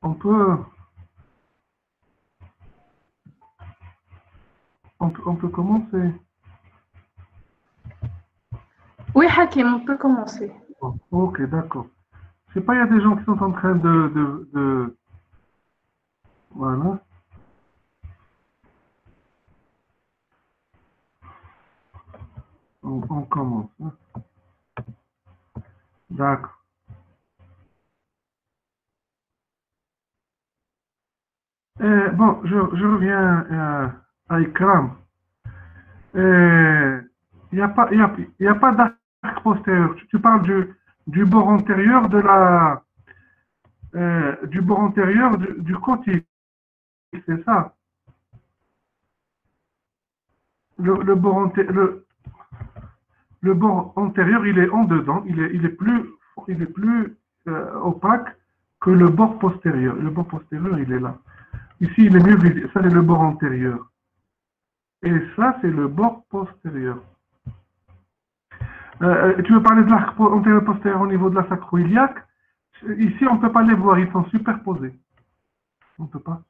On peut, on peut commencer. Oui, Hakim, on peut commencer. Bon, ok, d'accord. Je sais pas, il y a des gens qui sont en train de... Voilà. On commence. Hein. D'accord. Bon, je reviens à Ikram. Il n'y a pas, y a pas d'arc postérieur. Tu parles du bord antérieur de la, du bord antérieur du côté. C'est ça. Le bord le bord antérieur, il est en dedans. Il est plus opaque que le bord postérieur. Le bord postérieur, il est là. Ici, il est mieux visible. Ça, c'est le bord antérieur. Et ça, c'est le bord postérieur. Tu veux parler de l'arc antérieur postérieur au niveau de la sacro-iliaque? Ici, on ne peut pas les voir, ils sont superposés. On ne peut pas.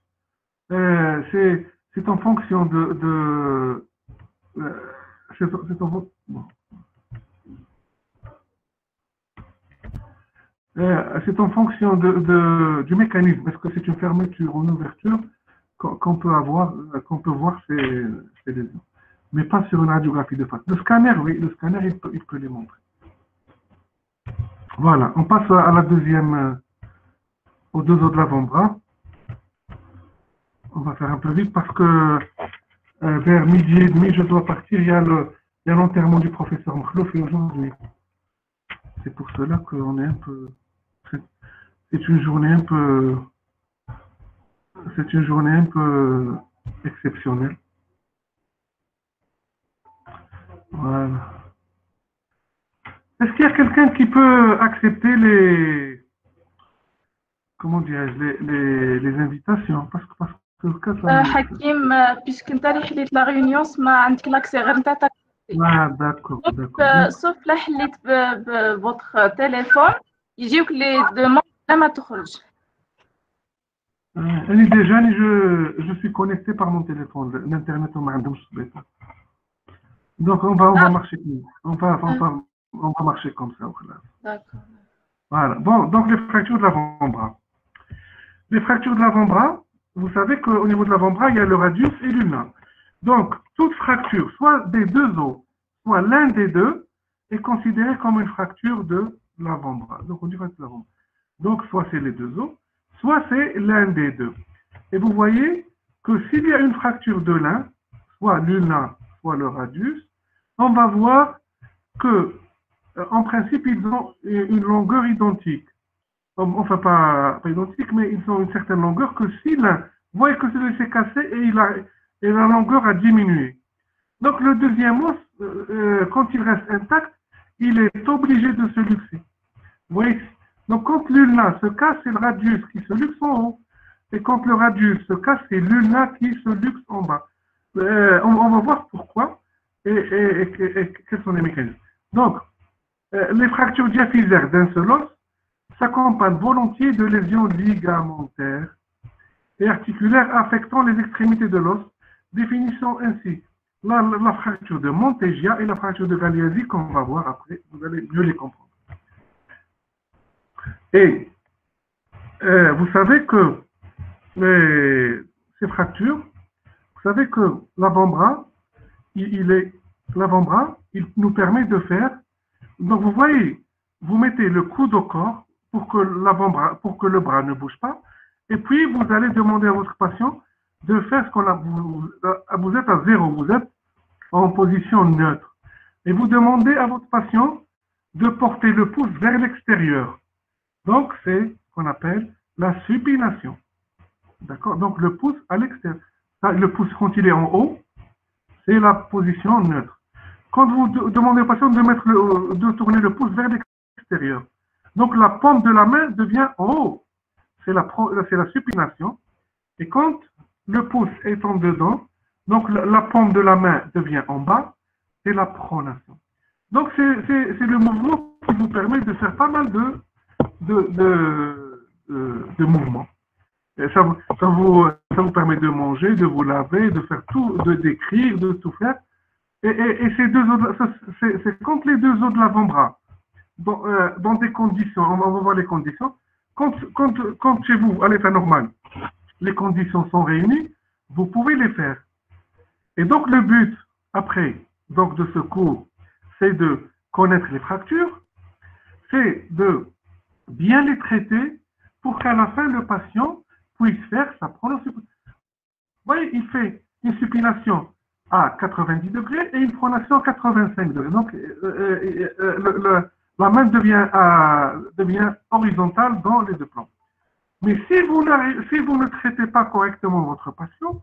C'est en fonction c'est en, bon. C'est en fonction du mécanisme. Est-ce que c'est une fermeture ou une ouverture qu'on peut avoir, qu'on peut voir ces lésions? Mais pas sur une radiographie de face. Le scanner, oui, le scanner, il peut les montrer. Voilà, on passe à la deuxième, aux deux os de l'avant-bras. On va faire un peu vite parce que vers midi et demi, je dois partir. Il y a l'enterrement du professeur Mkhlouf aujourd'hui. C'est pour cela qu'on est un peu... C'est une journée un peu... C'est une journée un peu exceptionnelle. Voilà. Est-ce qu'il y a quelqu'un qui peut accepter les... Comment dirais-je, les invitations? Parce que ça... Hakim, puisque tu as fait la réunion, ما عندك l'accès غير نتاع ta Ah, d'accord, Donc, d'accord. sauf la حليت votre téléphone, يجيوك les demandes لا ما تخرج. Déjà, je suis connecté par mon téléphone. L'Internet, on m'a donc, on va marcher comme ça. On va marcher comme ça. D'accord. Voilà. Bon, donc les fractures de l'avant-bras. Les fractures de l'avant-bras, vous savez qu'au niveau de l'avant-bras, il y a le radius et l'ulna. Donc, toute fracture, soit des deux os, soit l'un des deux, est considérée comme une fracture de l'avant-bras. Donc, on dit fracture de l'avant-bras. Donc, soit c'est les deux os, soit c'est l'un des deux. Et vous voyez que s'il y a une fracture de l'un, soit l'ulna, soit le radius, on va voir que, en principe, ils ont une longueur identique. Enfin, pas identique, mais ils ont une certaine longueur que si l'un, vous voyez que celui s'est cassé et la longueur a diminué. Donc, le deuxième os, quand il reste intact, il est obligé de se luxer. Vous voyez? Donc, quand l'ulna se casse, c'est le radius qui se luxe en haut. Et quand le radius se casse, c'est l'ulna qui se luxe en bas. On va voir pourquoi et quels sont les mécanismes. Donc, les fractures diaphysaires d'un seul os s'accompagnent volontiers de lésions ligamentaires et articulaires affectant les extrémités de l'os, définissant ainsi la fracture de Montegia et la fracture de Galeazzi qu'on va voir après, vous allez mieux les comprendre. Et vous savez que ces fractures, vous savez que l'avant-bras, l'avant-bras, il nous permet de faire. Donc vous voyez, vous mettez le coude au corps pour que l'avant-bras, pour que le bras ne bouge pas, et puis vous allez demander à votre patient de faire ce qu'on a. Vous êtes à zéro, vous êtes en position neutre, et vous demandez à votre patient de porter le pouce vers l'extérieur. Donc c'est ce qu'on appelle la supination. D'accord? Donc le pouce à l'extérieur. Le pouce quand il est en haut, c'est la position neutre. Quand vous demandez au patient de tourner le pouce vers l'extérieur, donc la paume de la main devient en haut. C'est la supination. Et quand le pouce est en dedans, donc la paume de la main devient en bas, c'est la pronation. Donc c'est le mouvement qui vous permet de faire pas mal de mouvements. Ça vous permet de manger, de vous laver, de faire tout, d'écrire, de tout faire. Et ces deux os, c'est contre les deux os de l'avant-bras. Dans des conditions, on va voir les conditions. Quand chez vous, à l'état normal, les conditions sont réunies, vous pouvez les faire. Et donc le but, après, donc de ce cours, c'est de connaître les fractures, c'est de bien les traiter pour qu'à la fin, le patient puisse faire sa pronosupination. Vous voyez, il fait une supination à 90 degrés et une pronation à 85 degrés. Donc, la main devient horizontale dans les deux plans. Mais si vous ne traitez pas correctement votre patient,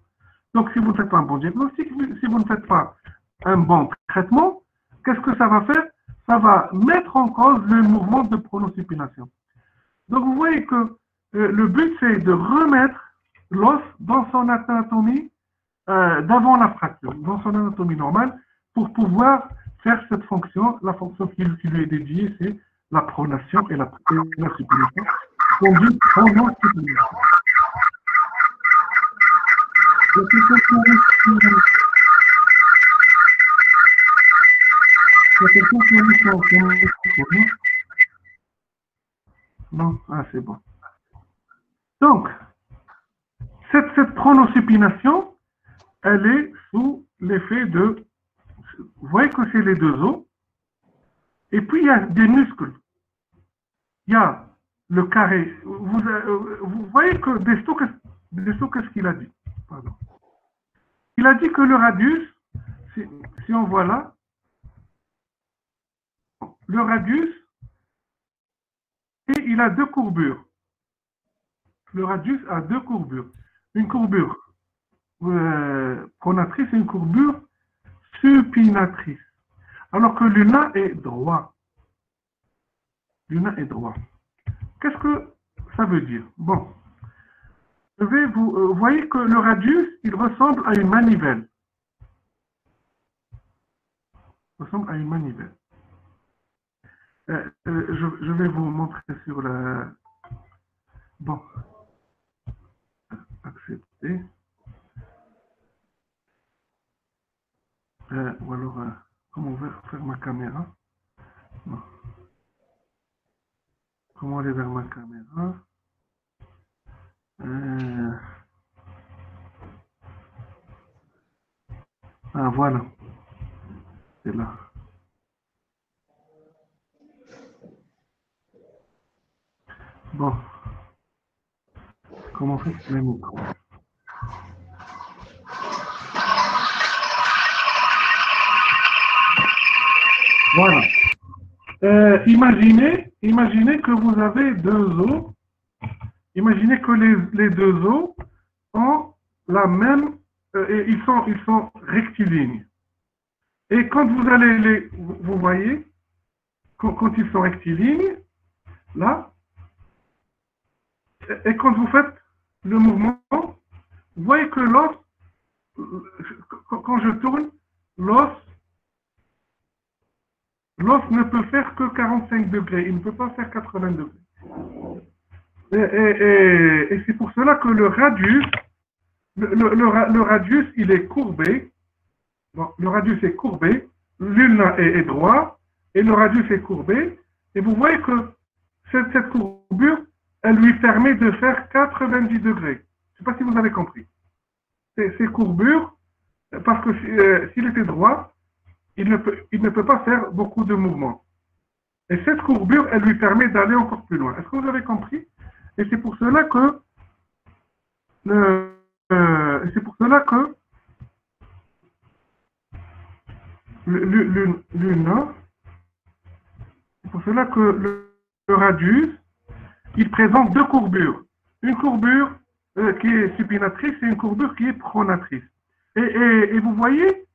donc si vous ne faites pas un bon diagnostic, si vous ne faites pas un bon traitement, qu'est-ce que ça va faire? Ça va mettre en cause le mouvement de pronosupination. Donc vous voyez que le but c'est de remettre l'os dans son anatomie d'avant la fracture, dans son anatomie normale, pour pouvoir faire cette fonction. La fonction qui lui est dédiée, c'est la pronation et la supination. Conduite pronosupination. Non, c'est bon. Donc, cette pronosupination, elle est sous l'effet de... Vous voyez que c'est les deux os. Et puis, il y a des muscles. Il y a le carré. Vous voyez que Desto, qu'est-ce qu'il a dit? Pardon. Il a dit que le radius, si on voit là, le radius, et il a deux courbures. Le radius a deux courbures. Une courbure pronatrice et une courbure supinatrice. Alors que l'una est droit. L'una est droit. Qu'est-ce que ça veut dire? Bon. Vous voyez que le radius, il ressemble à une manivelle. Il ressemble à une manivelle. Je vais vous montrer sur la... Bon. Accepter. Ou alors, comment faire ma caméra? Non. Comment aller vers ma caméra? Voilà. C'est là. Bon. Comment faire le micro? Voilà. Imaginez que vous avez deux os. Imaginez que les deux os ont la même... ils sont rectilignes. Et quand vous allez vous voyez, quand ils sont rectilignes, là, et quand vous faites le mouvement, vous voyez que l'os, quand je tourne, l'os ne peut faire que 45 degrés, il ne peut pas faire 80 degrés. Et c'est pour cela que le radius, le radius, il est courbé. Bon, le radius est courbé, l'ulna est droit, et le radius est courbé. Et vous voyez que cette courbure, elle lui permet de faire 90 degrés. Je ne sais pas si vous avez compris. Ces courbures, parce que s'il était droit, il ne peut pas faire beaucoup de mouvements. Et cette courbure, elle lui permet d'aller encore plus loin. Est-ce que vous avez compris? Et c'est pour cela que le radius, il présente deux courbures. Une courbure qui est supinatrice et une courbure qui est pronatrice. Et vous voyez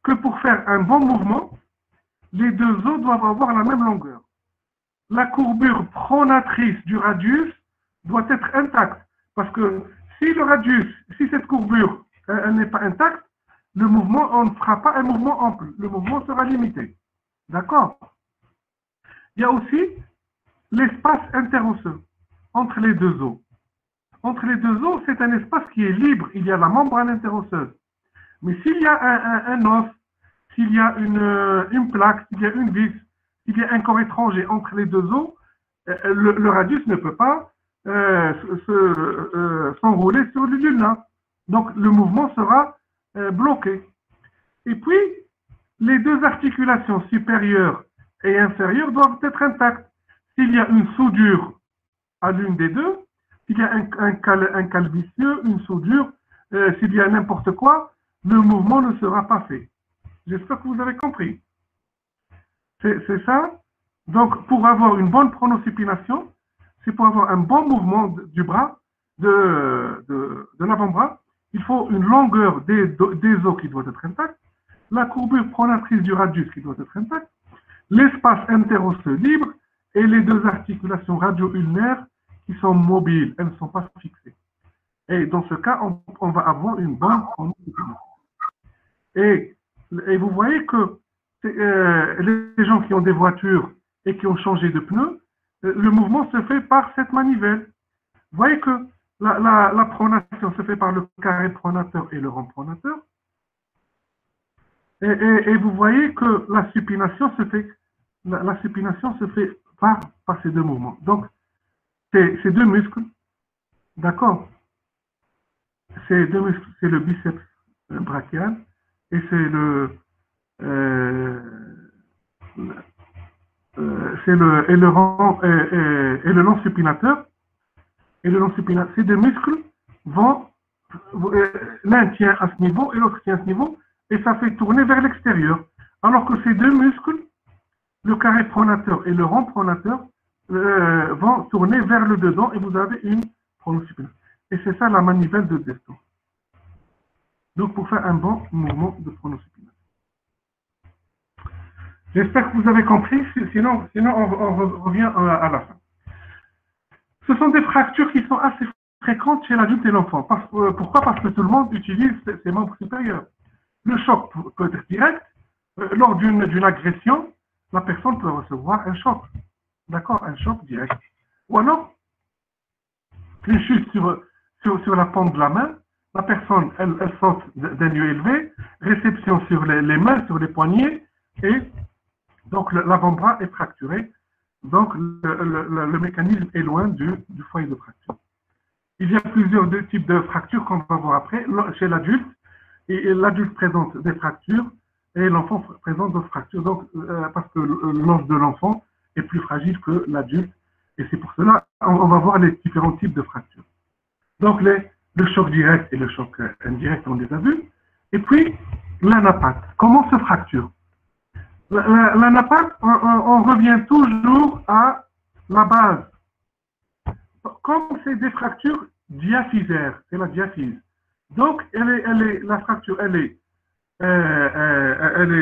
que pour faire un bon mouvement, les deux os doivent avoir la même longueur. La courbure pronatrice du radius doit être intacte. Parce que si le radius, si cette courbure n'est pas intacte, le mouvement, on ne fera pas un mouvement ample. Le mouvement sera limité. D'accord? Il y a aussi l'espace interosseux entre les deux os. entre les deux os, c'est un espace qui est libre. Il y a la membrane interosseuse. Mais s'il y a un os, s'il y a une plaque, s'il y a une vis, s'il y a un corps étranger entre les deux os, le radius ne peut pas s'enrouler sur le ulna. Donc, le mouvement sera bloqué. Et puis, les deux articulations supérieures et inférieures doivent être intactes. S'il y a une soudure à l'une des deux, s'il y a un calvicieux, une soudure, s'il y a n'importe quoi, le mouvement ne sera pas fait. J'espère que vous avez compris. C'est ça. Donc, pour avoir une bonne pronosupination, c'est pour avoir un bon mouvement du bras, de l'avant-bras, il faut une longueur des os qui doit être intacte, la courbure pronatrice du radius qui doit être intacte, l'espace interosseux libre et les deux articulations radio-ulnaires qui sont mobiles, elles ne sont pas fixées. Et dans ce cas, on va avoir une bonne pronosupination. Et vous voyez que les gens qui ont des voitures et qui ont changé de pneus, le mouvement se fait par cette manivelle. Vous voyez que la pronation se fait par le carré pronateur et le rond pronateur. Et vous voyez que la supination se fait par ces deux mouvements. Donc, ces deux muscles, d'accord? Ces deux muscles, c'est le biceps brachial et c'est le long supinateur. Et le long supinateur, ces deux muscles vont, l'un tient à ce niveau et l'autre tient à ce niveau, et ça fait tourner vers l'extérieur. Alors que ces deux muscles, le carré pronateur et le rond pronateur, vont tourner vers le dedans et vous avez une pronosupination. Et c'est ça la manivelle de Deston. Donc pour faire un bon mouvement de pronosupination. J'espère que vous avez compris, sinon on revient à la fin. Ce sont des fractures qui sont assez fréquentes chez l'adulte et l'enfant. Pourquoi? Parce que tout le monde utilise ses membres supérieurs. Le choc peut être direct. Lors d'une agression, la personne peut recevoir un choc. D'accord? Un choc direct. Ou alors, une chute sur la paume de la main, la personne, elle saute d'un lieu élevé, réception sur les mains, sur les poignets, et donc l'avant-bras est fracturé. Donc le mécanisme est loin du foyer de fracture. Il y a plusieurs types de fractures qu'on va voir après chez l'adulte. Et l'adulte présente des fractures et l'enfant présente d'autres fractures. Donc, parce que l'os de l'enfant est plus fragile que l'adulte. Et c'est pour cela on va voir les différents types de fractures. Donc, le choc direct et le choc indirect, on les a vus. Et puis, l'anapathe. Comment se fracture? L'anapathe, on revient toujours à la base. Comme c'est des fractures diaphysaires, c'est la diaphyse. Donc, la fracture, elle est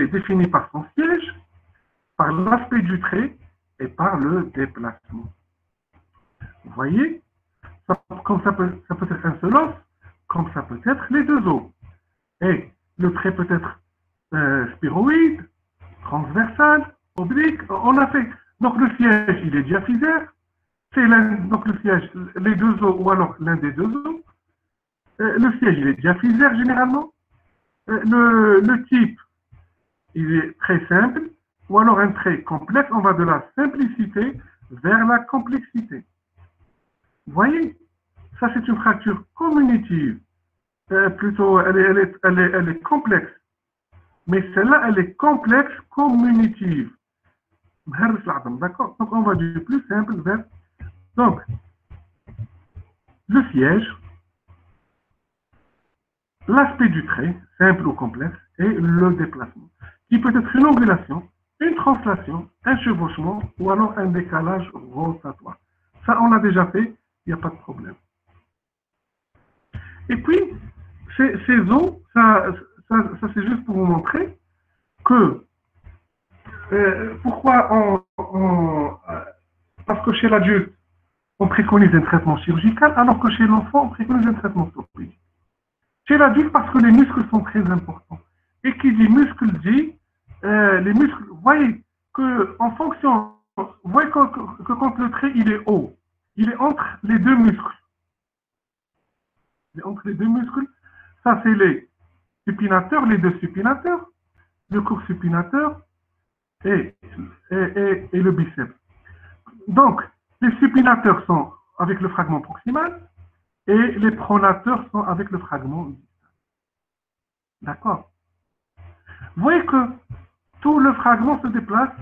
définie par son siège, par l'aspect du trait et par le déplacement. Vous voyez? Comme ça peut être un seul os, comme ça peut être les deux os. Et le trait peut être spiroïde, transversal, oblique. On a fait. Donc le siège, il est diaphysaire. Donc le siège, les deux os, ou alors l'un des deux os. Le siège, il est diaphysaire généralement. Le type, il est très simple. Ou alors un trait complexe. On va de la simplicité vers la complexité. Vous voyez? Ça, c'est une fracture communitive. Plutôt, elle est complexe. Mais celle-là, elle est complexe communitive. D'accord? Donc, on va du plus simple vers... Donc, le siège, l'aspect du trait, simple ou complexe, et le déplacement, qui peut être une ondulation, une translation, un chevauchement, ou alors un décalage rotatoire. Ça, on l'a déjà fait, il n'y a pas de problème. Et puis, ces os, ça c'est juste pour vous montrer que pourquoi parce que chez l'adulte, on préconise un traitement chirurgical, alors que chez l'enfant, on préconise un traitement orthopédique. Chez l'adulte, parce que les muscles sont très importants. Et qui dit muscle dit, les muscles, vous voyez qu'en fonction, vous voyez que quand le trait il est haut, il est entre les deux muscles. Entre les deux muscles, ça c'est les supinateurs, les deux supinateurs, le court supinateur et le biceps. Donc, les supinateurs sont avec le fragment proximal et les pronateurs sont avec le fragment distal. D'accord? Vous voyez que tout le fragment se déplace.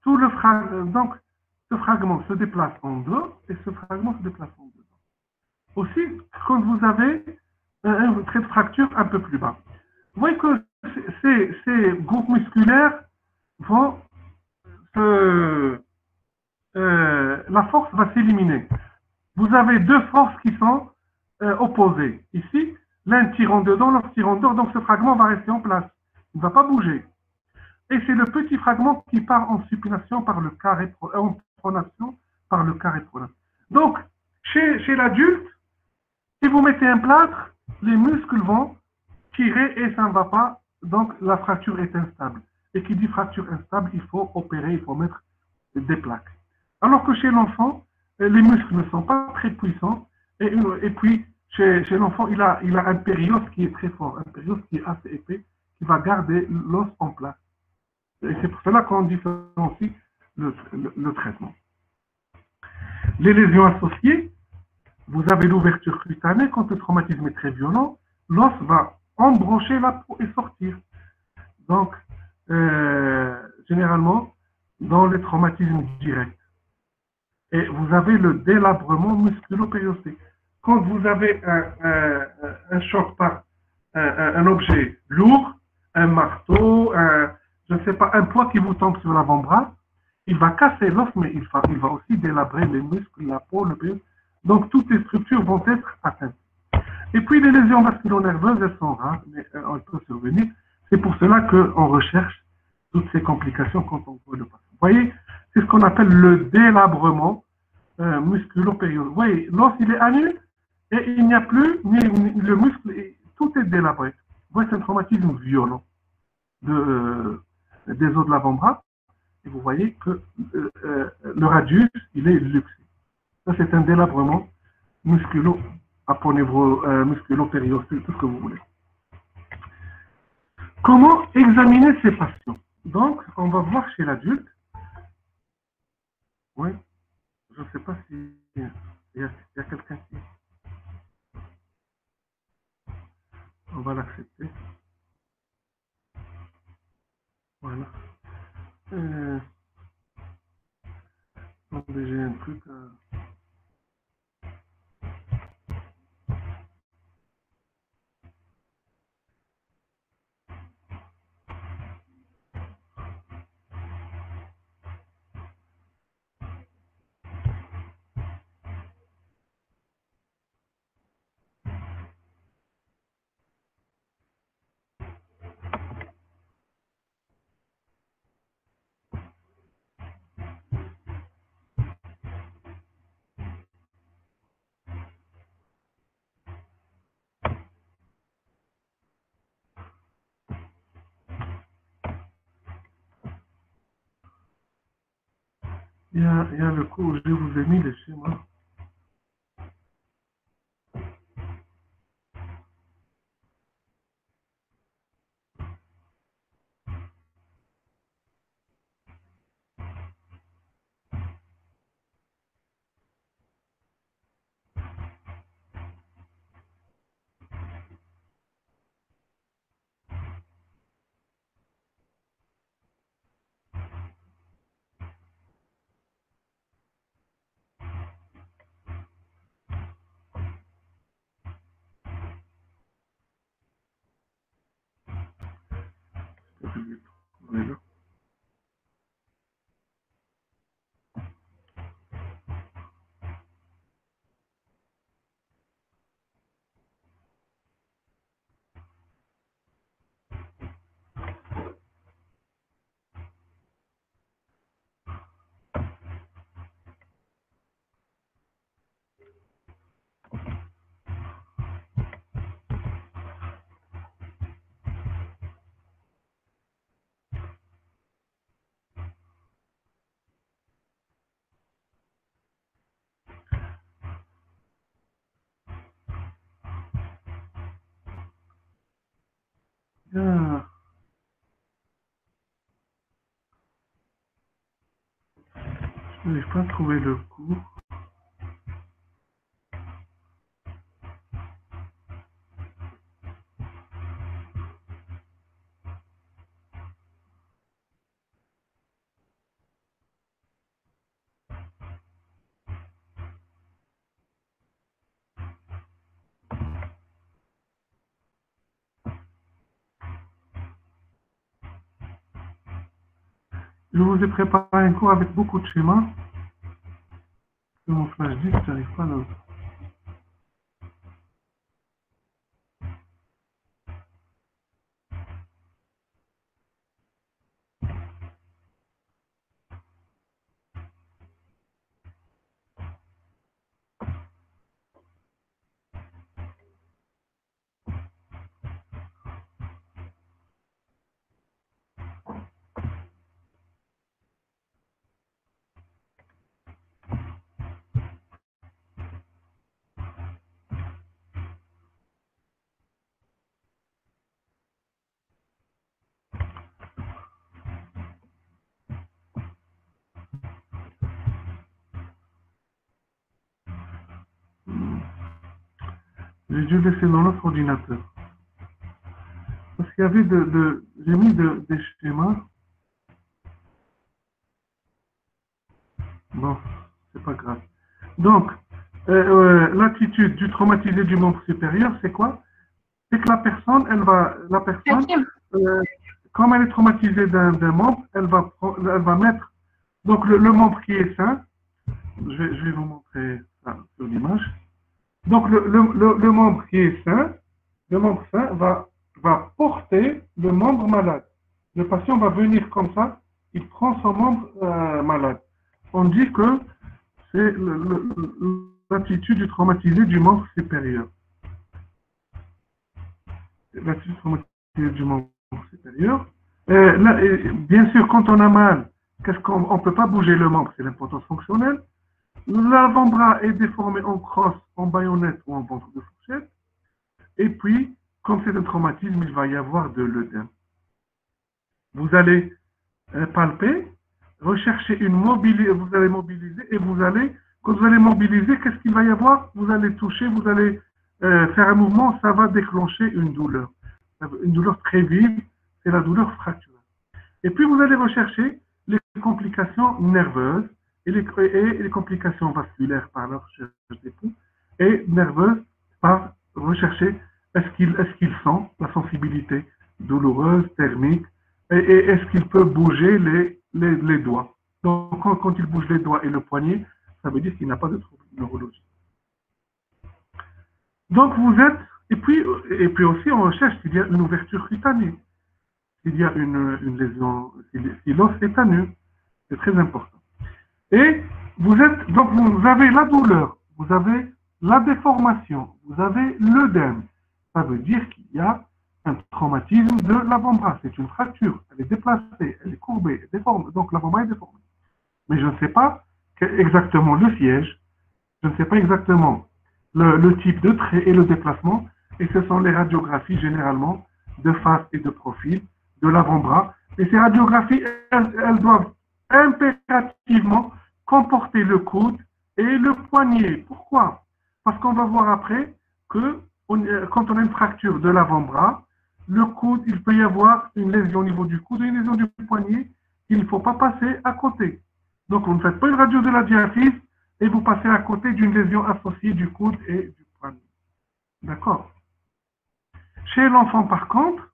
Donc, ce fragment se déplace en deux et ce fragment se déplace en deux. Aussi, quand vous avez un trait de fracture un peu plus bas, vous voyez que ces groupes musculaires vont la force va s'éliminer. Vous avez deux forces qui sont opposées. Ici, l'un tire en dedans, l'autre tire en dehors, donc ce fragment va rester en place. Il ne va pas bouger. Et c'est le petit fragment qui part en supination par le carré, en pronation par le carré pronation. Donc, chez l'adulte, si vous mettez un plâtre, les muscles vont tirer et ça ne va pas. Donc, la fracture est instable. Et qui dit fracture instable, il faut opérer, il faut mettre des plaques. Alors que chez l'enfant, les muscles ne sont pas très puissants. Et puis, chez l'enfant, il a un périos qui est très fort, un périos qui est assez épais, qui va garder l'os en place. Et c'est pour cela qu'on différencie le traitement. Les lésions associées, vous avez l'ouverture cutanée. Quand le traumatisme est très violent, l'os va embrancher la peau et sortir. Donc, généralement, dans les traumatismes directs. Et vous avez le délabrement musculo-périosté. Quand vous avez un choc par un objet lourd, un marteau, je ne sais pas, un poids qui vous tombe sur l'avant-bras, il va casser l'os, mais il va aussi délabrer les muscles, la peau, le périos. Donc, toutes les structures vont être atteintes. Et puis, les lésions vasculo-nerveuses, elles sont rares, mais elles peuvent survenir. C'est pour cela qu'on recherche toutes ces complications quand on voit le patient. Vous voyez, c'est ce qu'on appelle le délabrement musculo-périosé. Vous voyez, l'os, il est à nu et il n'y a plus ni le muscle, tout est délabré. Vous voyez, c'est un traumatisme violent des os de l'avant-bras. Et vous voyez que le radius, il est luxé. Ça, c'est un délabrement musculo-périosté, tout ce que vous voulez. Comment examiner ces patients? Donc, on va voir chez l'adulte. Oui, je ne sais pas s'il y a quelqu'un qui... On va l'accepter. Voilà. J'ai un truc... Il y a le cours, je vous ai mis les schémas. Voilà. Ah. Je n'arrive pas à trouver le cours. Je vous ai préparé un cours avec beaucoup de schémas. Sur mon flash disk, je n'arrive pas à le... J'ai dû laisser dans l'autre ordinateur. Parce qu'il y avait j'ai mis des schémas. Bon, c'est pas grave. Donc, l'attitude du traumatisé du membre supérieur, c'est quoi? C'est que la personne, Hakim, comme elle est traumatisée d'un membre, elle va mettre donc le membre qui est sain. Je vais vous montrer ça sur l'image. Donc, le membre qui est sain, le membre sain va porter le membre malade. Le patient va venir comme ça, il prend son membre malade. On dit que c'est l'attitude du traumatisé du membre supérieur. L'attitude traumatisée du membre supérieur. Bien sûr, quand on a mal, qu'est-ce qu'on ne peut pas bouger le membre, c'est l'impotence fonctionnelle. L'avant-bras est déformé en crosse, en baïonnette ou en ventre de fourchette. Et puis, comme c'est un traumatisme, il va y avoir de l'œdème. Vous allez palper, rechercher vous allez mobiliser et quand vous allez mobiliser, qu'est-ce qu'il va y avoir? Vous allez toucher, vous allez faire un mouvement, ça va déclencher une douleur. Une douleur très vive, c'est la douleur fracturale. Et puis vous allez rechercher les complications nerveuses et les complications vasculaires par la recherche des pouls et nerveuses par rechercher est-ce qu'il sent la sensibilité douloureuse, thermique, et est-ce qu'il peut bouger les doigts. Donc quand il bouge les doigts et le poignet, ça veut dire qu'il n'a pas de trouble neurologique. Donc vous êtes, et puis aussi on recherche s'il y a une ouverture cutanée, s'il y a une lésion, si l'os est à nu, c'est très important. Et donc vous avez la douleur, vous avez la déformation, vous avez l'œdème. Ça veut dire qu'il y a un traumatisme de l'avant-bras. C'est une fracture, elle est déplacée, elle est courbée, elle est déformée. Donc l'avant-bras est déformé. Mais je ne sais pas exactement le siège, je ne sais pas exactement le type de trait et le déplacement. Et ce sont les radiographies généralement de face et de profil de l'avant-bras. Et ces radiographies, elles doivent impérativement comporter le coude et le poignet. Pourquoi? Parce qu'on va voir après que quand on a une fracture de l'avant-bras, le coude, il peut y avoir une lésion au niveau du coude et une lésion du poignet qu'il ne faut pas passer à côté. Donc, vous ne faites pas une radio de la diaphyse et vous passez à côté d'une lésion associée du coude et du poignet. D'accord? Chez l'enfant, par contre,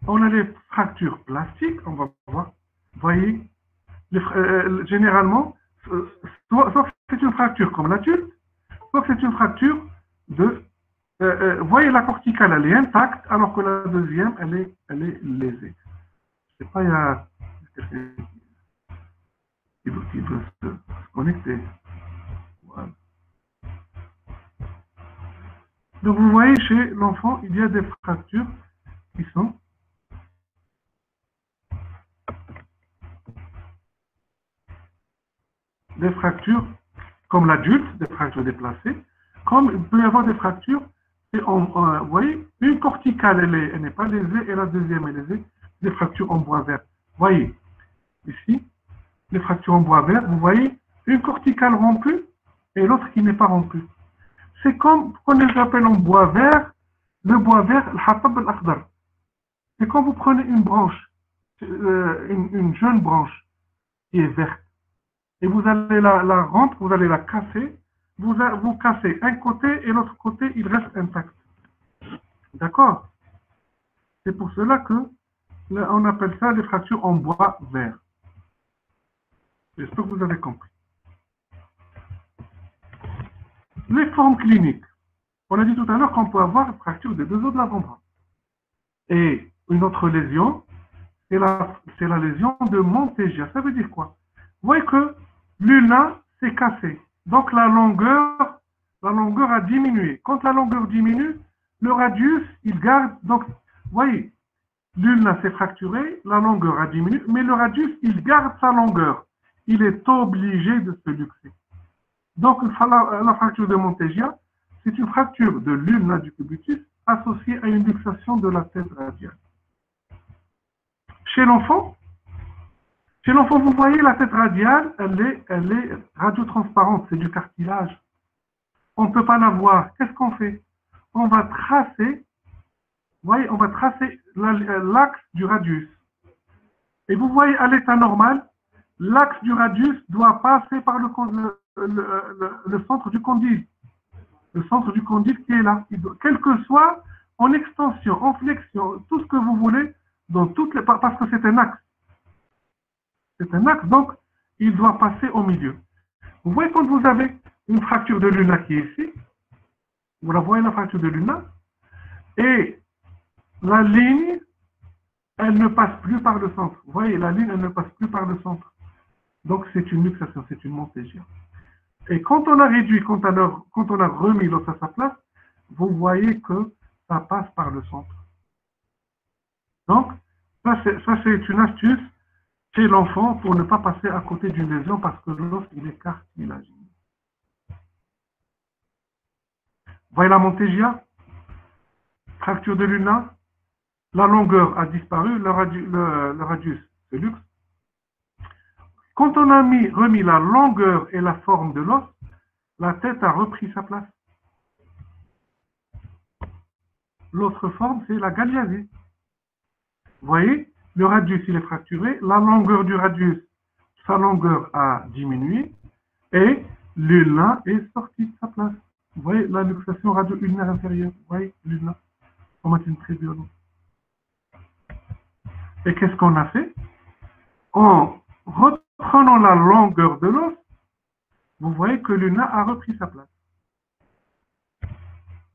on a les fractures plastiques, on va voir. Vous voyez, généralement, soit c'est une fracture comme l'adulte, soit c'est une fracture de... vous voyez, la corticale, elle est intacte, alors que la deuxième, elle est lésée. Je ne sais pas, il y a quelqu'un qui veut se connecter. Voilà. Donc, vous voyez, chez l'enfant, il y a des fractures qui sont des fractures comme l'adulte, des fractures déplacées, comme il peut y avoir des fractures vous voyez, une corticale, elle n'est pas lésée, et la deuxième est lésée. Des fractures en bois vert. Vous voyez, ici, les fractures en bois vert, vous voyez, une corticale rompue et l'autre qui n'est pas rompue. C'est comme ce qu'on appelle en bois vert, le bois vert, al-hatab al-akhdar. C'est quand vous prenez une branche, une jeune branche qui est verte, et vous allez la rompre, vous allez la casser, vous cassez un côté et l'autre côté, il reste intact. D'accord? C'est pour cela que on appelle ça des fractures en bois vert. J'espère que vous avez compris. Les formes cliniques. On a dit tout à l'heure qu'on peut avoir une fracture des deux os de l'avant-bras. Et une autre lésion, c'est la lésion de Montegia. Ça veut dire quoi? Vous voyez que l'ulna s'est cassé. Donc la longueur a diminué. Quand la longueur diminue, le radius, il garde. Donc, vous voyez, l'ulna s'est fracturé, la longueur a diminué, mais le radius, il garde sa longueur. Il est obligé de se luxer. Donc, la fracture de Montegia, c'est une fracture de l'ulna du cubitus associée à une luxation de la tête radiale. Chez l'enfant, vous voyez, la tête radiale, elle est radiotransparente, c'est du cartilage. On ne peut pas la voir. Qu'est-ce qu'on fait? On va tracer, vous voyez, on va tracer l'axe du radius. Et vous voyez, à l'état normal, l'axe du radius doit passer par le centre du condyle. Le centre du condyle qui est là. Quel que soit, en extension, en flexion, tout ce que vous voulez, dans toutes les, parce que c'est un axe. C'est un axe, donc il doit passer au milieu. Vous voyez quand vous avez une fracture de l'ulna qui est ici, vous la voyez la fracture de l'ulna, et la ligne, elle ne passe plus par le centre. Vous voyez, la ligne, elle ne passe plus par le centre. Donc c'est une luxation, c'est une Montegia. Et quand on a réduit, quand on a remis l'os à sa place, vous voyez que ça passe par le centre. Donc, ça c'est une astuce chez l'enfant pour ne pas passer à côté d'une lésion parce que l'os, il est cartilagineux. Voyez la Montegia, fracture de l'ulna, la longueur a disparu, le radius se luxe. Quand on a remis la longueur et la forme de l'os, la tête a repris sa place. L'autre forme, c'est la galliasie. Vous voyez, le radius, il est fracturé, la longueur du radius, sa longueur a diminué, et l'ulna est sorti de sa place. Vous voyez, la luxation radio-ulnaire inférieure. Vous voyez, l'ulna, on met une très violente. Et qu'est-ce qu'on a fait? En reprenant la longueur de l'os, vous voyez que l'ulna a repris sa place.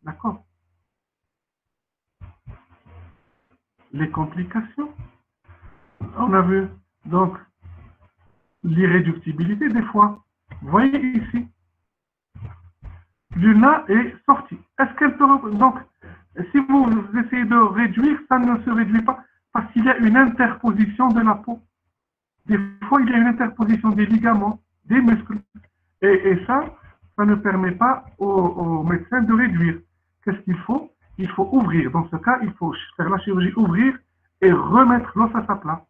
D'accord? Les complications. On a vu, donc, l'irréductibilité des fois. Vous voyez ici, l'ulna est sortie. Est-ce qu'elle peut... Donc, si vous essayez de réduire, ça ne se réduit pas parce qu'il y a une interposition de la peau. Des fois, il y a une interposition des ligaments, des muscles. Et ça ne permet pas au médecin de réduire. Qu'est-ce qu'il faut? Il faut ouvrir. Dans ce cas, il faut faire la chirurgie, ouvrir et remettre l'os à sa place.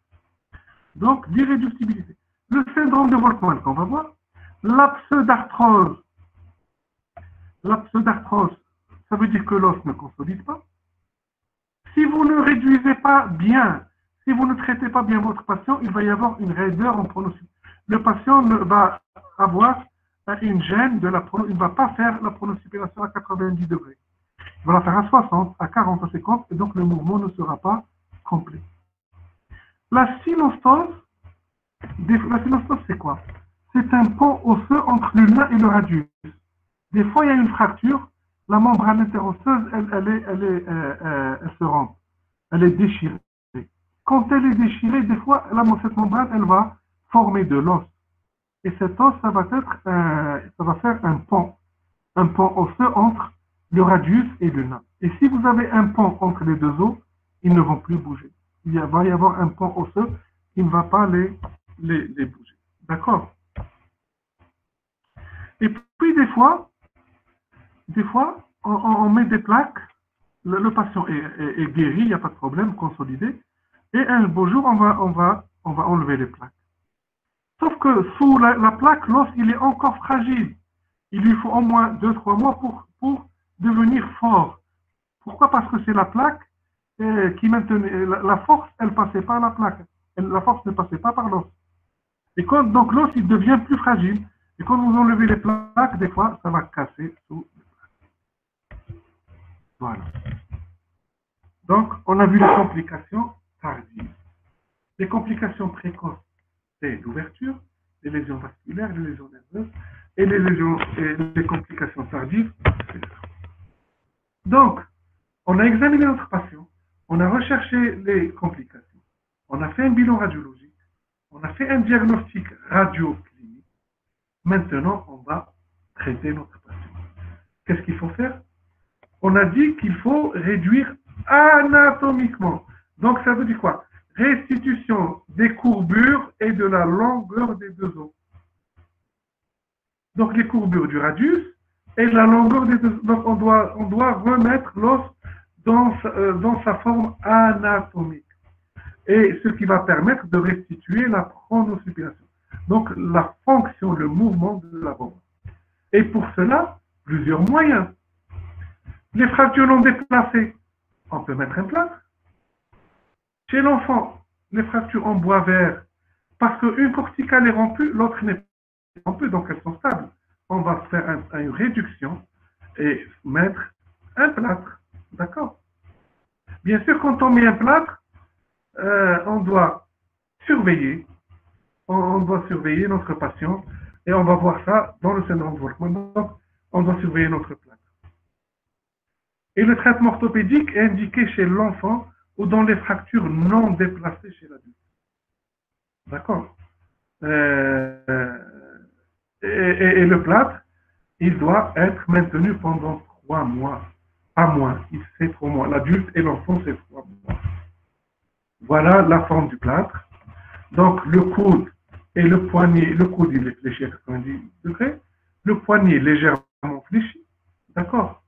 Donc, l'irréductibilité. Le syndrome de Volkmann, qu'on va voir. La pseudarthrose. La pseudarthrose, ça veut dire que l'os ne consolide pas. Si vous ne réduisez pas bien, si vous ne traitez pas bien votre patient, il va y avoir une raideur en pronostic. Le patient va avoir une gêne de la pronostic. Il ne va pas faire la pronostication à 90 degrés. Il va la faire à 60, à 40, à 50, et donc le mouvement ne sera pas complet. La synostose, c'est quoi? C'est un pont osseux entre l'ulna et le radius. Des fois, il y a une fracture, la membrane interosseuse, elle se rompt, elle est déchirée. Quand elle est déchirée, des fois, cette membrane, elle va former de l'os. Et cet os, ça va faire un pont osseux entre le radius et l'ulna. Et si vous avez un pont entre les deux os, ils ne vont plus bouger. Il va y avoir un pont osseux qui ne va pas les bouger. D'accord? Et puis, des fois, on met des plaques, le patient est guéri, il n'y a pas de problème, consolidé, et un beau jour, on va enlever les plaques. Sauf que sous la plaque, l'os, il est encore fragile. Il lui faut au moins 2-3 mois pour devenir fort. Pourquoi? Parce que c'est la plaque qui maintenait, la force, elle passait pas à la plaque. La force ne passait pas par l'os. Et donc l'os, il devient plus fragile. Et quand vous enlevez les plaques, des fois, ça va casser sous les plaques. Voilà. Donc, on a vu les complications tardives. Les complications précoces, c'est l'ouverture, les lésions vasculaires, les lésions nerveuses, et les complications tardives. Donc, on a examiné notre patient, on a recherché les complications, on a fait un bilan radiologique, on a fait un diagnostic radio-clinique. Maintenant, on va traiter notre patient. Qu'est-ce qu'il faut faire? On a dit qu'il faut réduire anatomiquement. Donc, ça veut dire quoi? Restitution des courbures et de la longueur des deux os. Donc, les courbures du radius et la longueur des deux os. Donc, on doit remettre l'os dans sa forme anatomique. Et ce qui va permettre de restituer la pronosuppination. Donc, la fonction, le mouvement de la bombe. Et pour cela, plusieurs moyens. Les fractures non déplacées, on peut mettre un plâtre. Chez l'enfant, les fractures en bois vert, parce qu'une corticale est rompue, l'autre n'est pas rompue, donc elles sont stables. On va faire une réduction et mettre un plâtre. D'accord? Bien sûr, quand on met un plâtre, on doit surveiller. On doit surveiller notre patient et on va voir ça dans le syndrome de Volkmann. Donc, on doit surveiller notre plâtre. Et le traitement orthopédique est indiqué chez l'enfant ou dans les fractures non déplacées chez l'adulte. D'accord? Et le plâtre, il doit être maintenu pendant 3 mois. Pas moins. C'est 3 mois. L'adulte et l'enfant, c'est 3 mois. Voilà la forme du plâtre. Donc, le coude et le poignet, le coude, il est fléchi à 90 degrés. Le poignet légèrement fléchi. D'accord?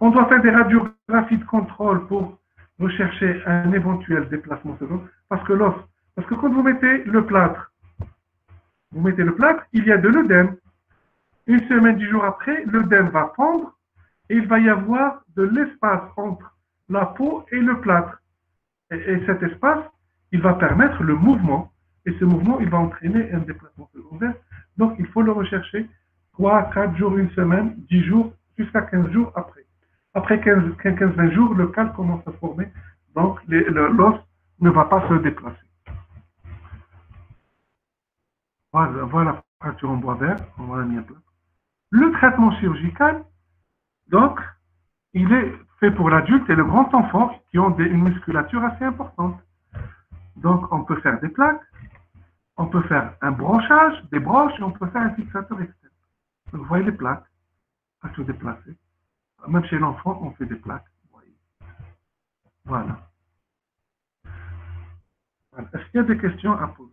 On doit faire des radiographies de contrôle pour rechercher un éventuel déplacement second. Parce que quand vous mettez le plâtre, il y a de l'œdème. Une semaine, 10 jours après, l'œdème va fondre et il va y avoir de l'espace entre la peau et le plâtre. Et cet espace, il va permettre le mouvement. Et ce mouvement, il va entraîner un déplacement secondaire. Donc, il faut le rechercher 3, 4 jours, une semaine, 10 jours, jusqu'à 15 jours après. Après 15-20 jours, le calque commence à former. Donc, l'os ne va pas se déplacer. Voilà la fracture en bois vert. On va la mettre là. Le traitement chirurgical, donc, il est fait pour l'adulte et le grand enfant qui ont une musculature assez importante. Donc, on peut faire des plaques, on peut faire un brochage, des broches, et on peut faire un fixateur externe. Donc, vous voyez les plaques, fracture déplacée. Même chez l'enfant, on fait des plaques. Voilà. Est-ce qu'il y a des questions à poser?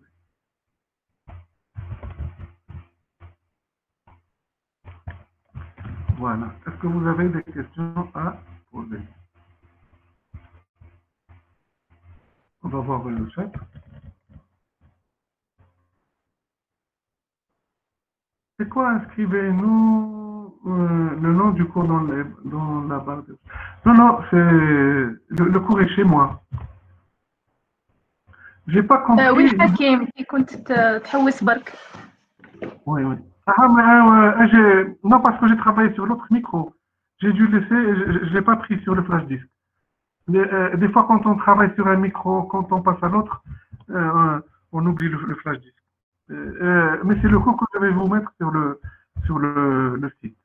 Voilà. Est-ce que vous avez des questions à poser? On va voir le chat. C'est quoi? Inscrivez-nous le nom du cours dans la barre de... Non, c'est le cours est chez moi. J'ai pas compris. Oui, Hakim, كنت تحوس برك. Oui. Non, parce que j'ai travaillé sur l'autre micro. J'ai dû laisser, je ne l'ai pas pris sur le flash disk. Des fois, quand on travaille sur un micro, quand on passe à l'autre, on oublie le flash disk. Mais c'est le cours que je vais vous mettre sur le site.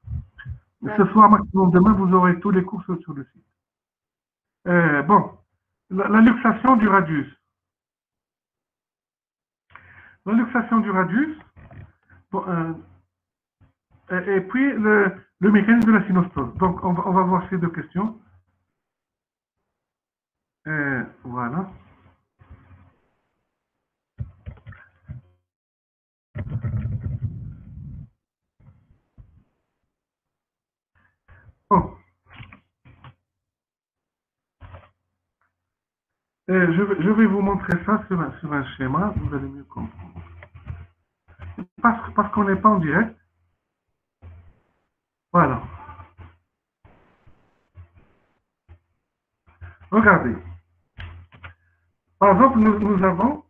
Ce soir, maximum demain, vous aurez tous les cours sur le site. Bon, la luxation du radius. La luxation du radius, bon, et puis le mécanisme de la synostose. Donc, on va voir ces deux questions. Voilà. Bon. Je vais vous montrer ça sur un schéma, vous allez mieux comprendre. Parce qu'on n'est pas en direct. Voilà. Regardez. Par exemple, nous avons...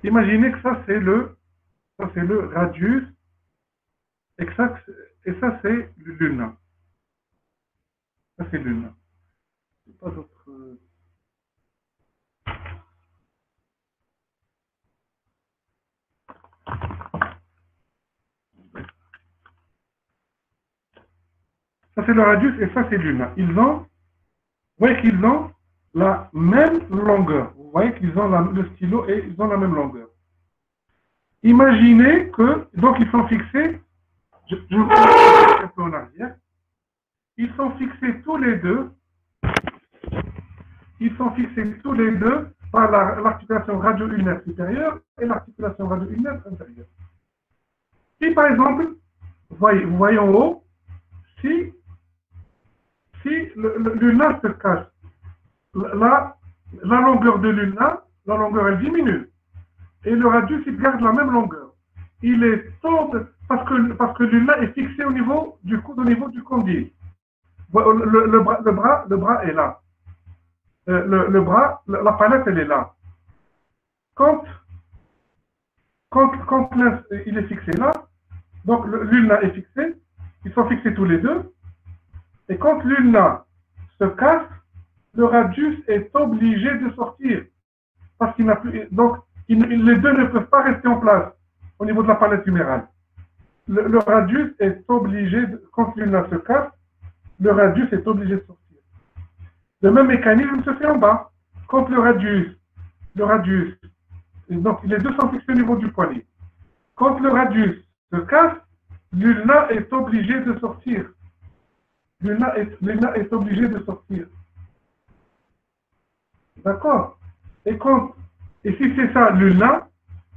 Imaginez que ça c'est le radius et ça c'est le luna. Ça c'est luna. Pas d'autre. Ça c'est le radius et ça c'est luna. Vous voyez qu'ils ont la même longueur. Vous voyez qu'ils ont le stylo et ils ont la même longueur. Imaginez que, donc ils sont fixés, je vous mets un peu en arrière, ils sont fixés tous les deux par l'articulation radio-ulnaire supérieure et l'articulation radio-ulnaire inférieure. Si par exemple, vous voyez en haut, si l'ulna se casse, la longueur de l'ulna, la longueur elle diminue. Et le radius, il garde la même longueur. Il est tourne parce que l'ulna est fixé au niveau du condyle. Le bras est là. Le bras, la palette, elle est là. Quand il est fixé là, donc l'ulna est fixé, ils sont fixés tous les deux, et quand l'ulna se casse, le radius est obligé de sortir. Parce qu'il n'a plus. Donc, les deux ne peuvent pas rester en place au niveau de la palette humérale. Le radius est obligé, quand l'ulna se casse, le radius est obligé de sortir. Le même mécanisme se fait en bas. Quand le radius, donc les deux sont fixés au niveau du poignet. Quand le radius se casse, l'ulna est obligé de sortir. L'ulna est obligé de sortir. D'accord? Et si c'est ça l'ulna,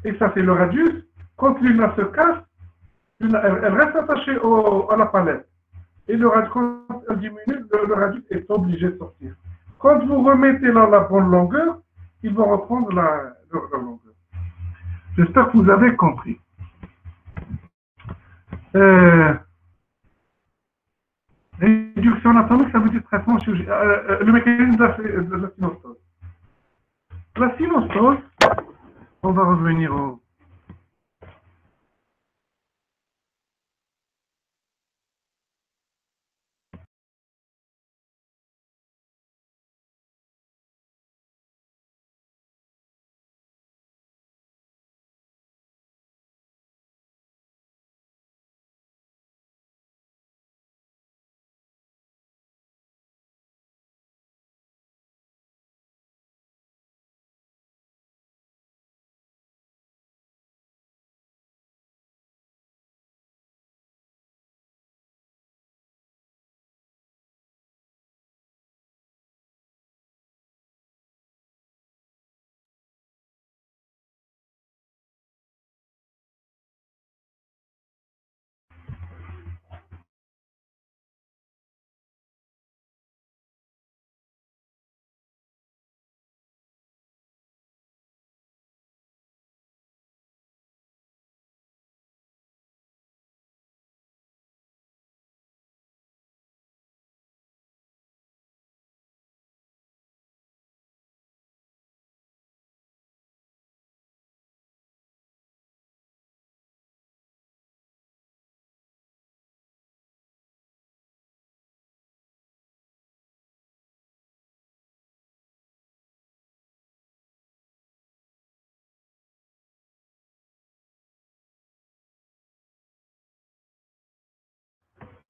et ça c'est le radius, quand l'ulna se casse, elle reste attachée à la palette. Et quand elle diminue, le radius est obligé de sortir. Quand vous remettez là la bonne longueur, ils vont reprendre la longueur. J'espère que vous avez compris. Réduction anatomique, ça veut dire traitement chirurgical. Le mécanisme de la synostose. La synostose, on va revenir au...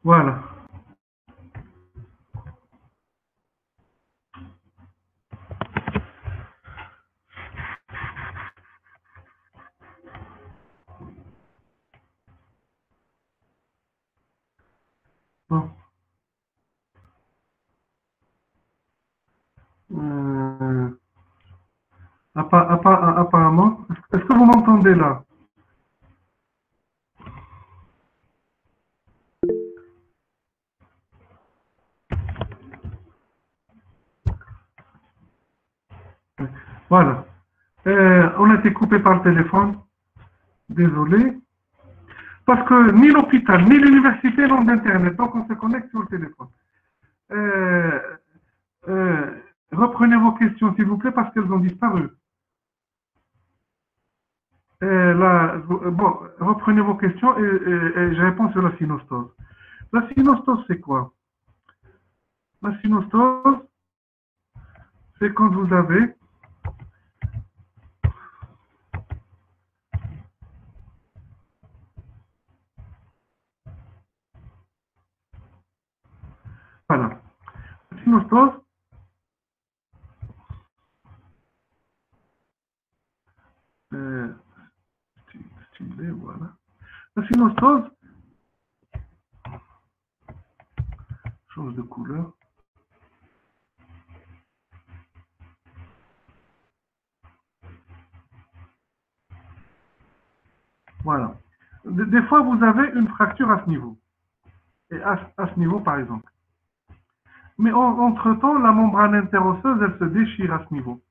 Voilà. Bon. Apparemment, est-ce que vous m'entendez là? Voilà. On a été coupé par le téléphone. Désolé. Parce que ni l'hôpital, ni l'université n'ont d'Internet. Donc, on se connecte sur le téléphone. Reprenez vos questions, s'il vous plaît, parce qu'elles ont disparu. Bon, reprenez vos questions et je réponds sur la synostose. La synostose, c'est quoi? La synostose, c'est quand vous avez voilà. La synostose, stimulé, voilà. La synostose, change de couleur. Voilà. Des fois, vous avez une fracture à ce niveau. Et à ce niveau, par exemple. Mais entre-temps, la membrane interosseuse, elle se déchire à ce niveau.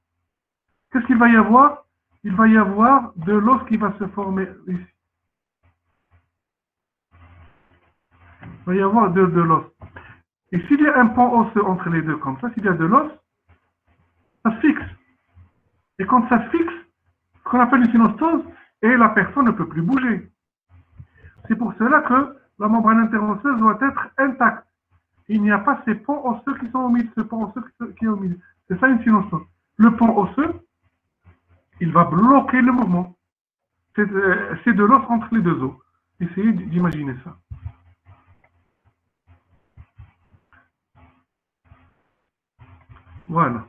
Qu'est-ce qu'il va y avoir? Il va y avoir de l'os qui va se former ici. Il va y avoir de l'os. Et s'il y a un pont osseux entre les deux, comme ça, s'il y a de l'os, ça se fixe. Et quand ça se fixe, ce qu'on appelle une synostose, et la personne ne peut plus bouger. C'est pour cela que la membrane interosseuse doit être intacte. Il n'y a pas ces ponts osseux qui sont au milieu, ce pont osseux qui est au milieu. C'est ça une synostose. Le pont osseux, il va bloquer le mouvement. C'est de l'os entre les deux os. Essayez d'imaginer ça. Voilà.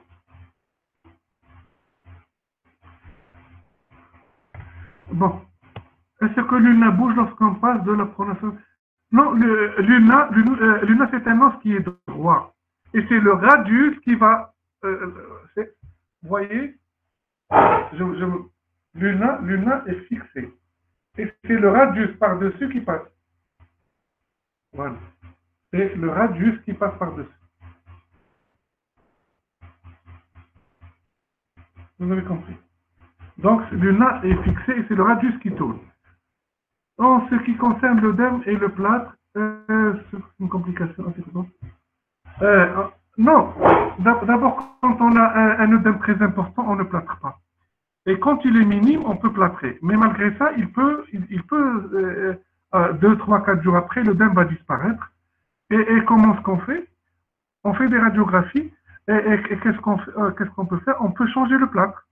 Bon. Est-ce que l'ulna bouge lorsqu'on passe de la prononciation? Non, l'ulna, c'est un os qui est droit. Et c'est le radius qui va... vous voyez, l'ulna est fixé. Et c'est le radius par-dessus qui passe. Voilà. C'est le radius qui passe par-dessus. Vous avez compris. Donc, l'ulna est fixé et c'est le radius qui tourne. En ce qui concerne l'œdème et le plâtre, c'est une complication. Non, d'abord, quand on a un œdème très important, on ne plâtre pas. Et quand il est minime, on peut plâtrer. Mais malgré ça, il peut 2, 3, 4 jours après, l'œdème va disparaître. Et comment est-ce qu'on fait? On fait des radiographies. Et qu'est-ce qu'on peut faire? On peut changer le plâtre.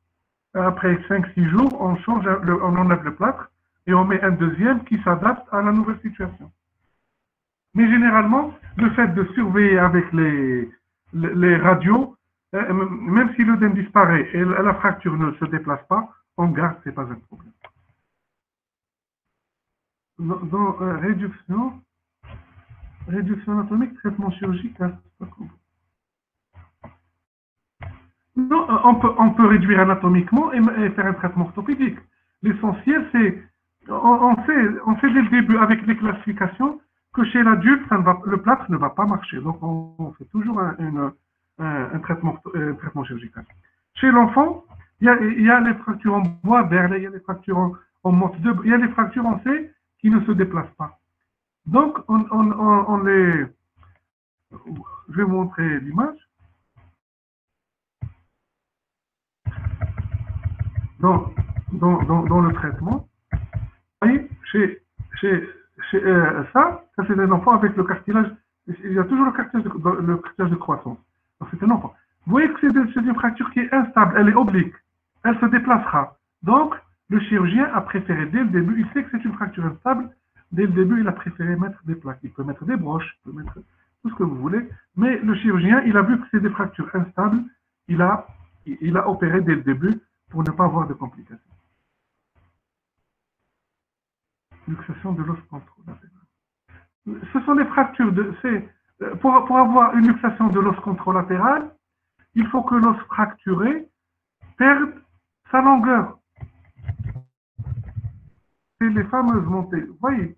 Après 5, 6 jours, on enlève le plâtre et on met un deuxième qui s'adapte à la nouvelle situation. Mais généralement, le fait de surveiller avec les radios, même si l'œdème disparaît et la fracture ne se déplace pas, on garde, ce n'est pas un problème. Dans réduction anatomique, traitement chirurgical. Non, on peut réduire anatomiquement et faire un traitement orthopédique. L'essentiel, c'est, on sait dès le début avec les classifications que chez l'adulte, le plâtre ne va pas marcher. Donc, on fait toujours un traitement chirurgical. Chez l'enfant, il y a les fractures en bois vert, il y a les fractures en morte de, il y a les fractures en C qui ne se déplacent pas. Donc, on les... Je vais vous montrer l'image. Dans le traitement, vous voyez, ça c'est un enfant avec le cartilage, il y a toujours le cartilage de croissance. C'est un enfant. Vous voyez que c'est une fracture qui est instable, elle est oblique, elle se déplacera. Donc, le chirurgien a préféré dès le début, il sait que c'est une fracture instable, dès le début, il a préféré mettre des plaques. Il peut mettre des broches, il peut mettre tout ce que vous voulez, mais le chirurgien, il a vu que c'est des fractures instables, il a opéré dès le début pour ne pas avoir de complications. Luxation de l'os contralatéral. Ce sont des fractures pour avoir une luxation de l'os contralatéral, il faut que l'os fracturé perde sa longueur. C'est les fameuses montées. Vous voyez,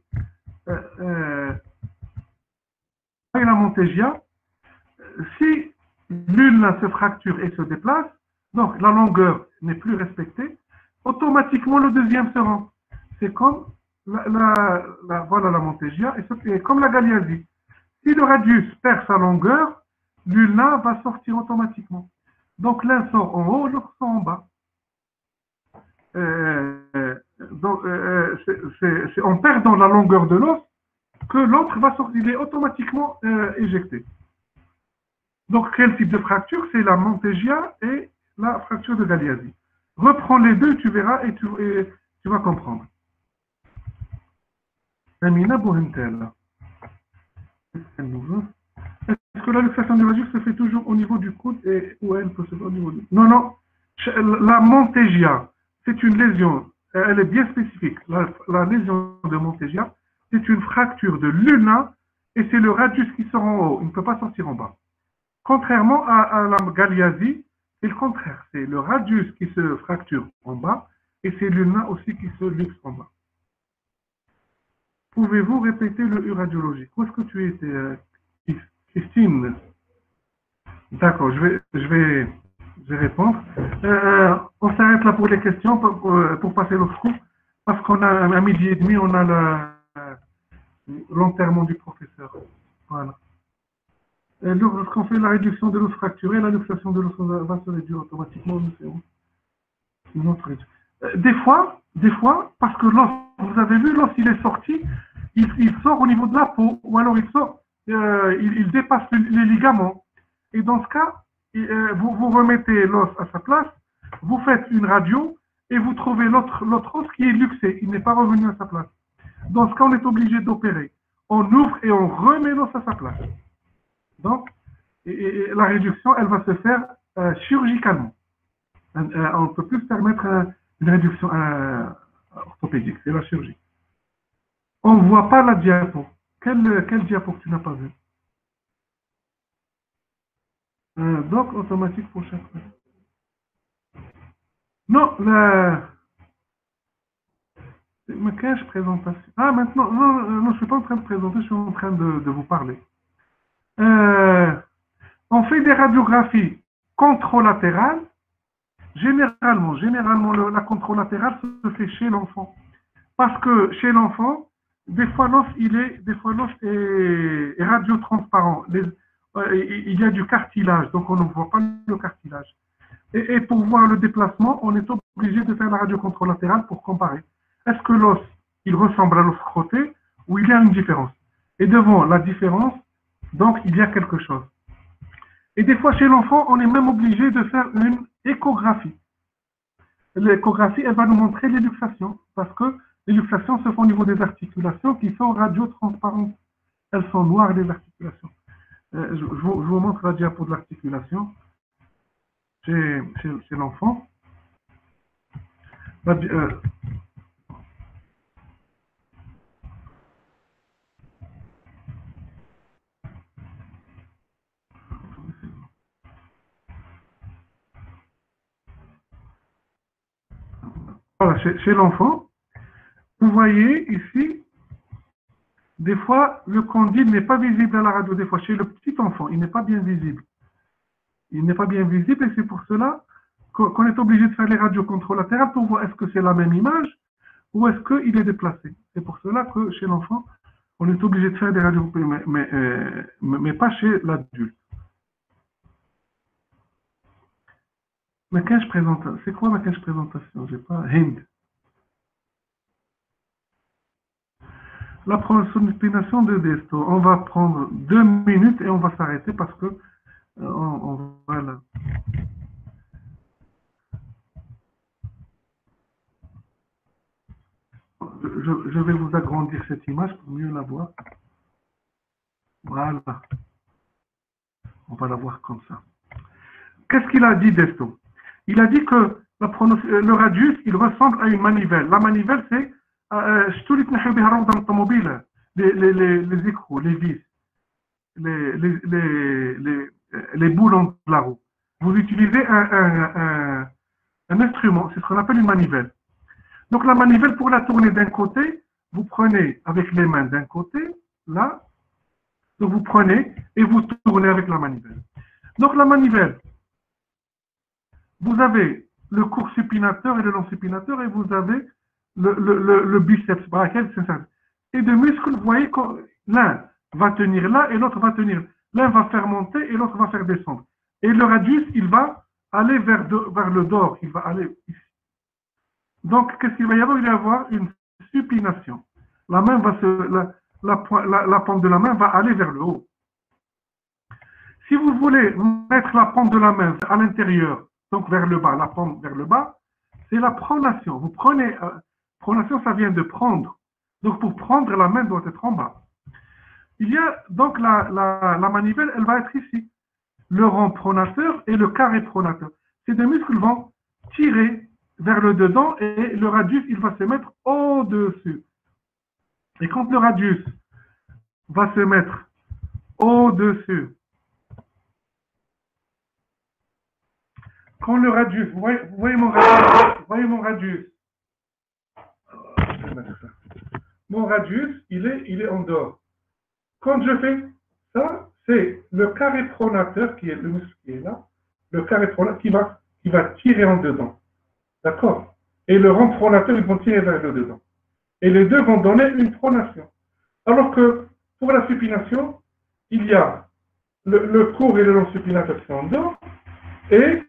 la montégia, si l'ulna se fracture et se déplace, Donc, la longueur n'est plus respectée. Automatiquement, le deuxième se rend. C'est comme voilà la Montégia et comme la Galiasie. Si le radius perd sa longueur, l'ulna va sortir automatiquement. Donc, l'un sort en haut, l'autre sort en bas. Donc, c'est en perdant la longueur de l'os que l'autre va sortir, il est automatiquement éjecté. Donc, quel type de fracture? C'est la Montégia et la fracture de Galiasie. Reprends les deux, tu verras et tu vas comprendre. Amina Bohentel. Est-ce que la luxation du radius se fait toujours au niveau du coude ou elle peut se faire au niveau du... Non, non. La Montégia, c'est une lésion, elle est bien spécifique. La lésion de Montégia, c'est une fracture de l'ulna et c'est le radius qui sort en haut. Il ne peut pas sortir en bas. Contrairement à la Galiasie, c'est le contraire. C'est le radius qui se fracture en bas et c'est l'ulna aussi qui se luxe en bas. Pouvez-vous répéter le U radiologique? Où est-ce que tu étais, Christine? D'accord, je vais répondre. On s'arrête là pour les questions, pour passer l'autre coup, parce qu'on a à midi et demi, on a l'enterrement du professeur. Voilà. Lorsqu'on fait la réduction de l'os fracturé, la luxation de l'os va se réduire automatiquement. Une autre réduction. Des fois, parce que l'os, vous avez vu, l'os, il est sorti, il sort au niveau de la peau, ou alors il dépasse les ligaments. Et dans ce cas, vous remettez l'os à sa place, vous faites une radio, et vous trouvez l'autre os qui est luxé, il n'est pas revenu à sa place. Dans ce cas, on est obligé d'opérer. On ouvre et on remet l'os à sa place. Donc, la réduction, elle va se faire chirurgicalement. On ne peut plus se permettre une réduction orthopédique, c'est la chirurgie. On ne voit pas la diapo. Quelle diapo que tu n'as pas vu? Doc automatique pour chaque fois. Non, mais quelle présentation? Ah, maintenant, non, je ne suis pas en train de présenter, je suis en train de vous parler. On fait des radiographies contralatérales. Généralement, la contralatérale se fait chez l'enfant. Parce que chez l'enfant, des fois l'os est radiotransparent. Il y a du cartilage, donc on ne voit pas le cartilage. Et pour voir le déplacement, on est obligé de faire la radio contralatérale pour comparer. Est-ce que l'os, il ressemble à l'os crotté ou il y a une différence? Et devant la différence, donc il y a quelque chose. Et des fois, chez l'enfant, on est même obligé de faire une échographie. L'échographie, elle va nous montrer les luxations, parce que les luxations se font au niveau des articulations qui sont radiotransparentes. Elles sont noires, les articulations. Je vous montre la diapo de l'articulation chez l'enfant. Voilà, chez l'enfant, vous voyez ici, des fois, le condyle n'est pas visible à la radio. Des fois, chez le petit enfant, il n'est pas bien visible. Il n'est pas bien visible et c'est pour cela qu'on est obligé de faire les radios contralatérales pour voir est-ce que c'est la même image ou est-ce qu'il est déplacé. C'est pour cela que chez l'enfant, on est obligé de faire des radios, mais pas chez l'adulte. Ma cache présentation. C'est quoi ma cache présentation? J'ai pas. Hind. La prononciation de Desto. On va prendre 2 minutes et on va s'arrêter parce que on va là. Je vais vous agrandir cette image pour mieux la voir. Voilà. On va la voir comme ça. Qu'est-ce qu'il a dit, Desto? Il a dit que le radius, il ressemble à une manivelle. La manivelle, c'est les écrous, les vis, les boulons de la roue. Vous utilisez un instrument, c'est ce qu'on appelle une manivelle. Donc la manivelle, pour la tourner d'un côté, vous prenez avec les mains d'un côté, là, donc vous prenez et vous tournez avec la manivelle. Donc la manivelle, vous avez le court supinateur et le long supinateur, et vous avez le biceps brachial. Et de muscles, vous voyez que l'un va tenir là et l'autre va tenir. L'un va faire monter et l'autre va faire descendre. Et le radius, il va aller vers le dehors. Il va aller ici. Donc, qu'est-ce qu'il va y avoir? Il va y avoir une supination. La main va la paume de la main va aller vers le haut. Si vous voulez mettre la paume de la main à l'intérieur, donc vers le bas, la paume vers le bas, c'est la pronation. Vous prenez, pronation, ça vient de prendre. Donc, pour prendre, la main doit être en bas. Il y a donc la manivelle, elle va être ici. Le rond pronateur et le carré pronateur. Ces deux muscles vont tirer vers le dedans et le radius, il va se mettre au-dessus. Et quand le radius va se mettre au-dessus, quand le radius, vous voyez mon radius, mon radius, il est en dehors. Quand je fais ça, c'est le carré pronateur qui est le muscle qui est là, le carré pronateur qui va tirer en dedans. D'accord? Et le rond pronateur, ils vont tirer vers le dedans. Et les deux vont donner une pronation. Alors que pour la supination, il y a le court et le long supinateur qui sont en dehors, et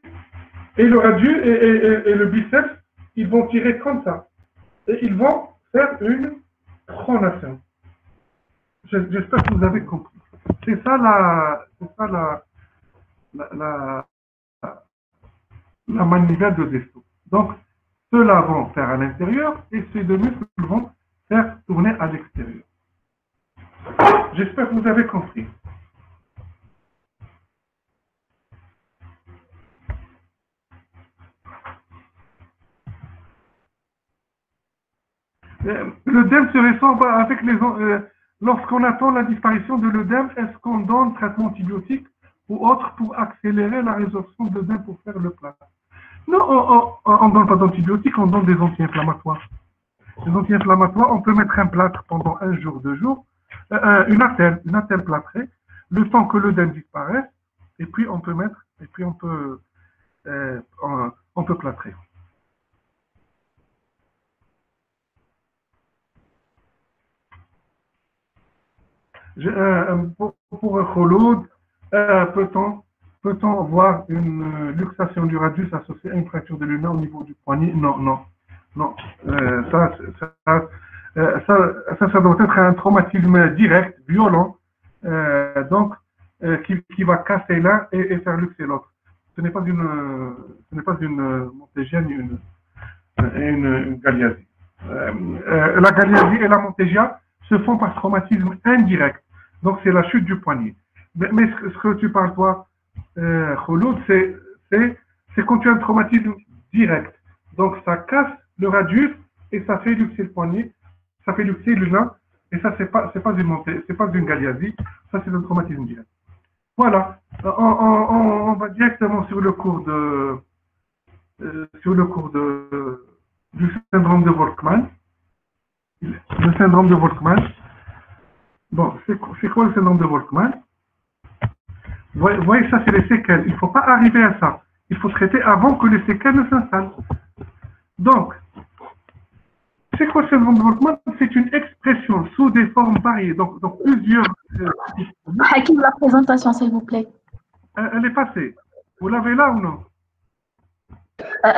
le radius et le biceps, ils vont tirer comme ça. Et ils vont faire une pronation. J'espère que vous avez compris. C'est ça la manivelle de dessous. Donc, ceux-là vont faire à l'intérieur et ces deux muscles vont faire tourner à l'extérieur. J'espère que vous avez compris. L'œdème se résorbe avec lorsqu'on attend la disparition de l'œdème, est-ce qu'on donne traitement antibiotique ou autre pour accélérer la résorption de l'œdème pour faire le plat? Non, on ne donne pas d'antibiotiques, on donne des anti-inflammatoires. Les anti-inflammatoires, on peut mettre un plâtre pendant 1 jour, 2 jours, une attelle plâtrée, le temps que l'œdème disparaisse, et puis on peut plâtrer. Pour Khouloud, peut-on voir une luxation du radius associée à une fracture de l'ulna au niveau du poignet? Non. Ça doit être un traumatisme direct, violent, qui va casser l'un et faire luxer l'autre. Ce n'est pas une montégia ni une galiasie. La galiasie et la montégia se font par traumatisme indirect. Donc, c'est la chute du poignet. Mais ce que tu parles, toi, Khouloud, c'est quand tu as un traumatisme direct. Donc, ça casse le radius et ça fait luxer le poignet, ça fait luxer l'ulna, et ça, c'est pas une galiasie, ça, c'est un traumatisme direct. Voilà. On va directement sur le cours du syndrome de Volkmann. Le syndrome de Volkmann. Bon, c'est quoi le syndrome de Volkmann? Vous voyez, ça, c'est les séquelles. Il ne faut pas arriver à ça. Il faut traiter avant que les séquelles ne s'installent. Donc, c'est quoi le syndrome de Volkmann? C'est une expression sous des formes variées. Donc plusieurs. Hakim, la présentation, s'il vous plaît. Elle est passée. Vous l'avez là ou non?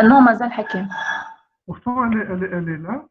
Non, Mazal Hakim. Pourtant, elle est là.